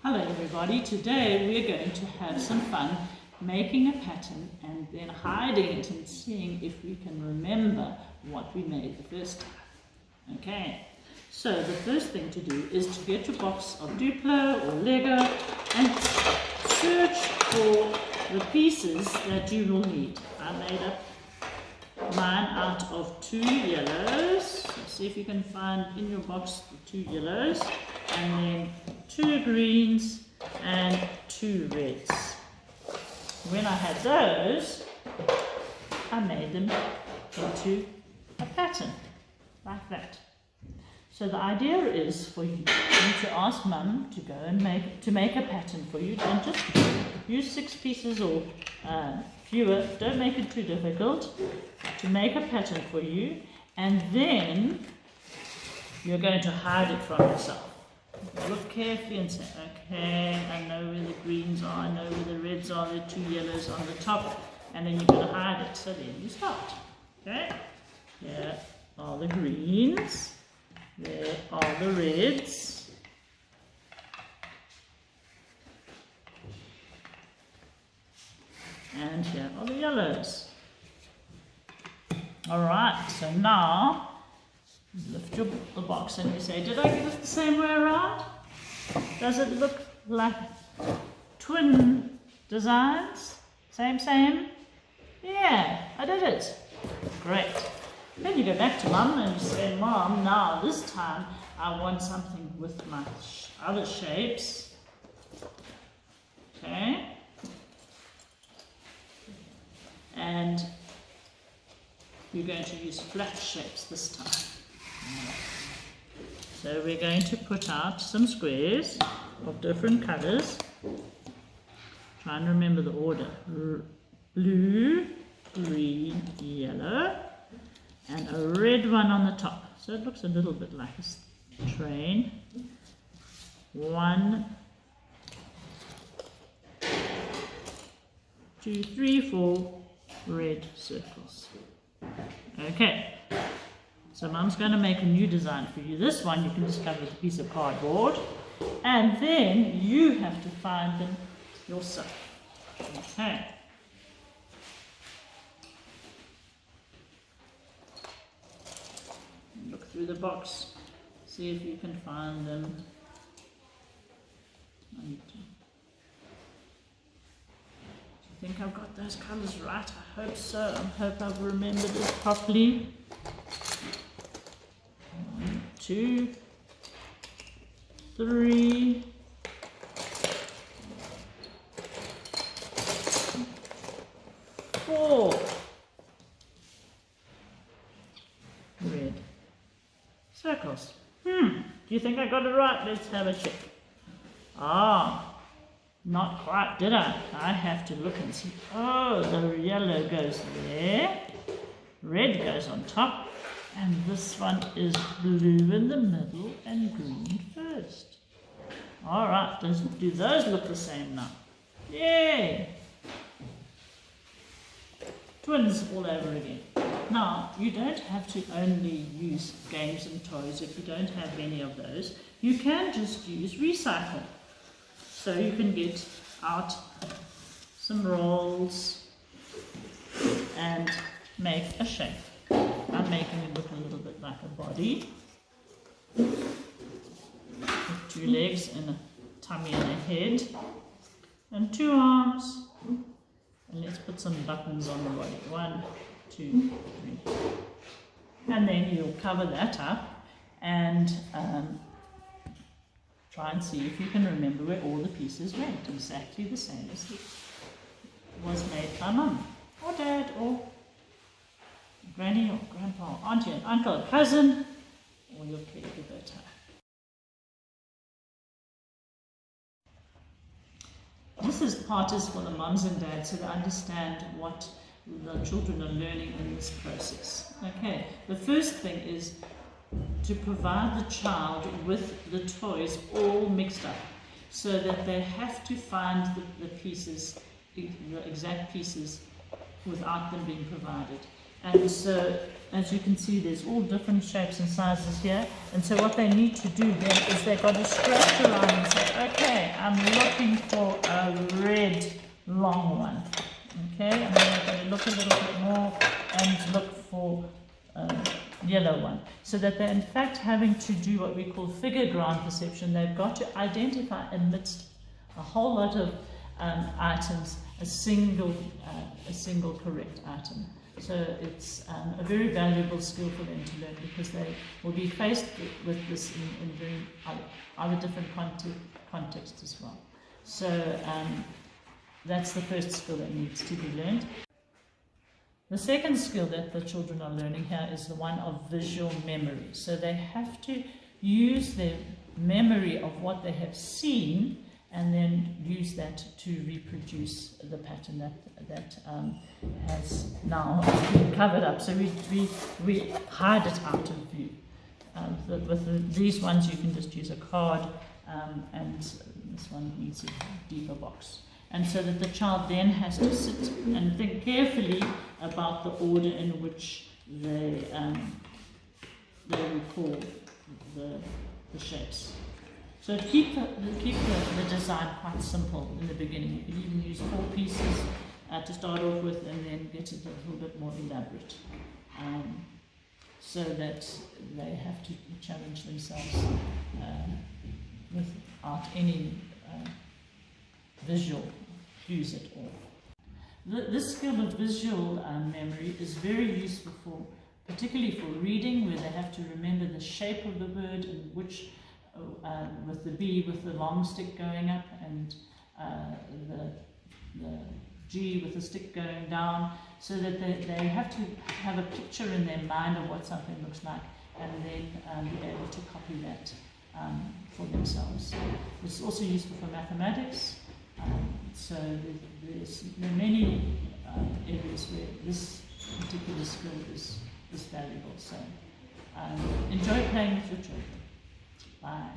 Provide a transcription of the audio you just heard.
Hello everybody, today we're going to have some fun making a pattern and then hiding it and seeing if we can remember what we made the first time. Okay, so the first thing to do is to get your box of Duplo or Lego and search for the pieces that you will need. I made up mine out of 2 yellows. So see if you can find in your box the 2 yellows, and then 2 greens and 2 reds. When I had those, I made them into a pattern like that. So the idea is for you to ask Mum to go and make a pattern for you. Don't just use 6 pieces or fewer. Don't make it too difficult. To make a pattern for you, and then you're going to hide it from yourself. Look carefully and say, okay, I know where the greens are, I know where the reds are, there are 2 yellows on the top, and then you're going to hide it. So then you start. Okay, here are the greens, there are the reds, and here are the yellows. Alright, so now lift the box and you say, did I get it the same way around? Does it look like twin designs? Same? Yeah, I did it. Great. Then you go back to Mum and you say, Mom, now this time I want something with my other shapes. Okay. And you're going to use flat shapes this time. So we're going to put out some squares of different colors. Try and remember the order. Blue, green, yellow, and a red one on the top. So it looks a little bit like a train. 1, 2, 3, 4 red circles. Okay. So Mum's going to make a new design for you. This one you can just cover with a piece of cardboard, and then you have to find them yourself. Okay. Look through the box, see if you can find them. Do you think I've got those colours right? I hope so. I hope I've remembered it properly. 1, 2, 3, 4 red circles. Do you think I got it right? Let's have a check. Not quite, did I? I have to look and see. Oh, the yellow goes there, red goes on top, and this one is blue in the middle and green first. Alright, do those look the same now? Yay! Twins all over again. Now, you don't have to only use games and toys if you don't have many of those. You can just use recycle. So you can get out some rolls and make a shape. I'm making it look a little bit like a body, with 2 legs and a tummy and a head, and 2 arms, and let's put some buttons on the body. 1, 2, 3, and then you'll cover that up and try and see if you can remember where all the pieces went, exactly the same as it was made by Mum, or Dad, or Granny, or Grandpa, Auntie and Uncle, cousin, or your caregiver. This part is for the mums and dads, so they understand what the children are learning in this process. Okay, the first thing is to provide the child with the toys all mixed up, so that they have to find the pieces, the exact pieces, without them being provided. And so, as you can see, there's all different shapes and sizes here. And so what they need to do then is they've got to scratch around and say, okay, I'm looking for a red long one. Okay, and then they're going to look a little bit more and look for a yellow one. So that they're in fact having to do what we call figure ground perception. They've got to identify amidst a whole lot of items a single correct item. So it's a very valuable skill for them to learn, because they will be faced with this in very other different contexts as well. So that's the first skill that needs to be learned. The second skill that the children are learning here is the one of visual memory. So they have to use their memory of what they have seen and then use that to reproduce the pattern that has now been covered up. So we hide it out of view. These ones you can just use a card, and this one needs a deeper box. And so that the child then has to sit and think carefully about the order in which they recall the shapes. So keep the design quite simple in the beginning. You can even use 4 pieces to start off with, and then get it a little bit more elaborate, so that they have to challenge themselves without any visual cues at all. This skill of visual memory is very useful particularly for reading, where they have to remember the shape of the word and which. With the B with the long stick going up, and the G with the stick going down, so that they have to have a picture in their mind of what something looks like, and then be able to copy that for themselves. It's also useful for mathematics, so there are many areas where this particular skill is valuable. So enjoy playing with your children. Bye.